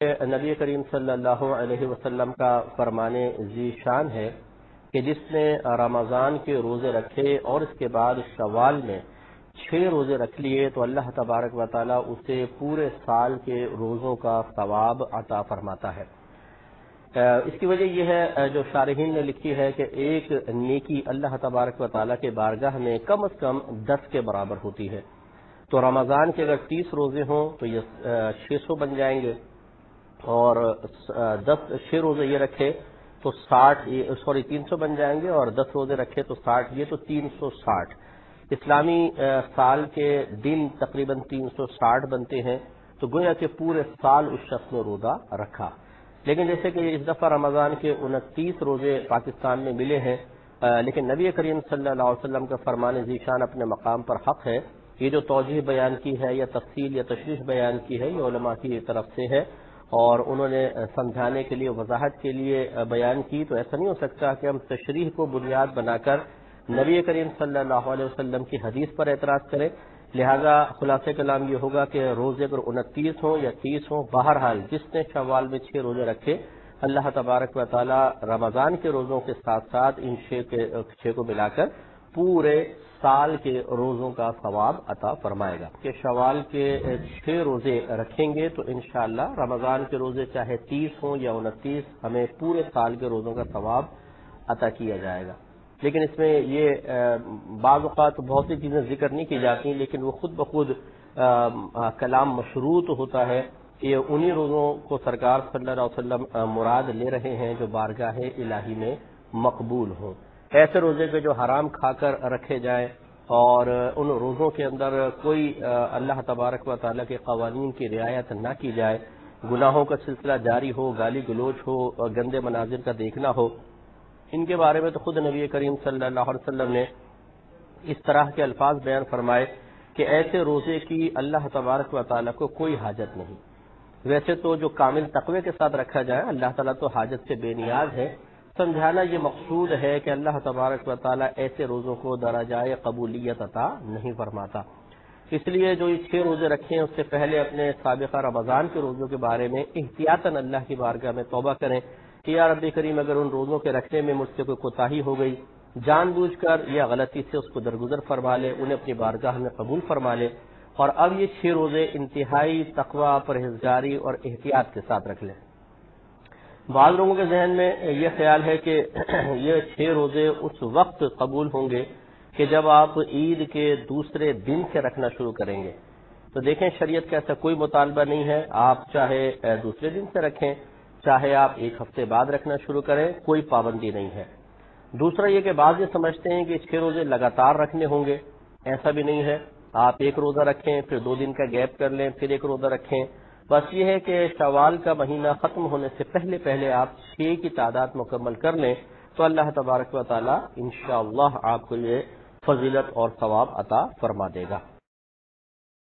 نبی کریم صلی اللہ علیہ وسلم کا فرمان ذی شان ہے کہ جس نے رمضان کے روزے رکھے اور اس کے بعد شوال میں 6 روزے رکھ لیے تو اللہ تبارک و تعالیٰ اسے پورے سال کے روزوں کا ثواب عطا فرماتا ہے۔ اس کی وجہ یہ ہے جو شارحین نے لکھی ہے کہ ایک نیکی اللہ تبارک و تعالیٰ کے بارگاہ میں کم از کم 10 کے برابر ہوتی ہے۔ تو رمضان کے اگر 30 روزے ہوں تو یہ 600 بن جائیں گے، اور 6 روزے یہ رکھے تو 300 بن جائیں گے، اور 10 روزے رکھے تو 60، یہ تو 360 اسلامی سال کے دن تقریباً 360 بنتے ہیں، تو گویا کہ پورے سال اس شخص نے روزہ رکھا۔ لیکن جیسے کہ اس دفعہ رمضان کے 29 روزے پاکستان میں ملے ہیں، لیکن نبی کریم صلی اللہ علیہ وسلم کا فرمان ذیشان اپنے مقام پر حق ہے۔ یہ جو توجیہ بیان کی ہے یا تفصیل یا تشریح بیان کی ہے یہ علماء کی طرف سے ہے، اور انہوں نے سمجھانے کے لیے وضاحت کے لیے بیان کی، تو ایسا نہیں ہو سکتا کہ ہم تشریح کو بنیاد بنا کر نبی کریم صلی اللہ علیہ وسلم کی حدیث پر اعتراض کریں۔ لہذا خلاصہ کلام یہ ہوگا کہ روزے اگر 29 ہوں یا 30 ہوں، بہرحال جس نے شوال میں 6 روزے رکھے اللہ تبارک و تعالی رمضان کے روزوں کے ساتھ ساتھ ان 6 کو ملا کر پورے سال کے روزوں کا ثواب عطا فرمائے گا۔ کہ شوال کے 6 روزے رکھیں گے تو انشاءاللہ رمضان کے روزے چاہے 30 ہوں یا 29 ہمیں پورے سال کے روزوں کا ثواب عطا کیا جائے گا۔ لیکن اس میں یہ بعض اوقات بہت سی چیزیں ذکر نہیں کی جاتی، لیکن وہ خود بخود کلام مشروط ہوتا ہے کہ انہی روزوں کو سرکار صلی اللہ علیہ وسلم مراد لے رہے ہیں جو بارگاہ الہی میں مقبول ہوں۔ ایسے روزے کے جو حرام کھا کر رکھے جائیں اور ان روزوں کے اندر کوئی اللہ تبارک و تعالیٰ کے قوانین کی رعایت نہ کی جائے، گناہوں کا سلسلہ جاری ہو، گالی گلوچ ہو، گندے مناظر کا دیکھنا ہو، ان کے بارے میں تو خود نبی کریم صلی اللہ علیہ وسلم نے اس طرح کے الفاظ بیان فرمائے کہ ایسے روزے کی اللہ تبارک و تعالیٰ کو کوئی حاجت نہیں۔ ویسے تو جو کامل تقوی کے ساتھ رکھا جائے اللہ تعالیٰ تو حاجت سے بے نیاز ہے، سمجھانا یہ مقصود ہے کہ اللہ تبارک و تعالیٰ ایسے روزوں کو درجۂ قبولیت عطا نہیں فرماتا۔ اس لیے جو یہ 6 روزے رکھے ہیں اس سے پہلے اپنے سابقہ رمضان کے روزوں کے بارے میں احتیاطاً اللہ کی بارگاہ میں توبہ کریں کہ یا رب کریم اگر ان روزوں کے رکھنے میں مجھ سے کوئی کوتاہی ہو گئی، جان بوجھ کر یا غلطی سے اس کو درگزر فرما لے، انہیں اپنی بارگاہ میں قبول فرما لے، اور اب یہ 6 روزے انتہائی تقوی، پرہیزگاری اور احتیاط کے ساتھ رکھ لیں۔ بعض لوگوں کے ذہن میں یہ خیال ہے کہ یہ 6 روزے اس وقت قبول ہوں گے کہ جب آپ عید کے دوسرے دن سے رکھنا شروع کریں گے۔ تو دیکھیں شریعت کا ایسا کوئی مطالبہ نہیں ہے، آپ چاہے دوسرے دن سے رکھیں، چاہے آپ 1 ہفتے بعد رکھنا شروع کریں، کوئی پابندی نہیں ہے۔ دوسرا یہ کہ بعض یہ سمجھتے ہیں کہ 6 روزے لگاتار رکھنے ہوں گے، ایسا بھی نہیں ہے۔ آپ 1 روزہ رکھیں، پھر 2 دن کا گیپ کر لیں، پھر 1 روزہ رکھیں۔ بس یہ ہے کہ شوال کا مہینہ ختم ہونے سے پہلے آپ 6 کی تعداد مکمل کر لیں تو اللہ تبارک و تعالی انشاءاللہ آپ کو یہ فضیلت اور ثواب عطا فرما دے گا۔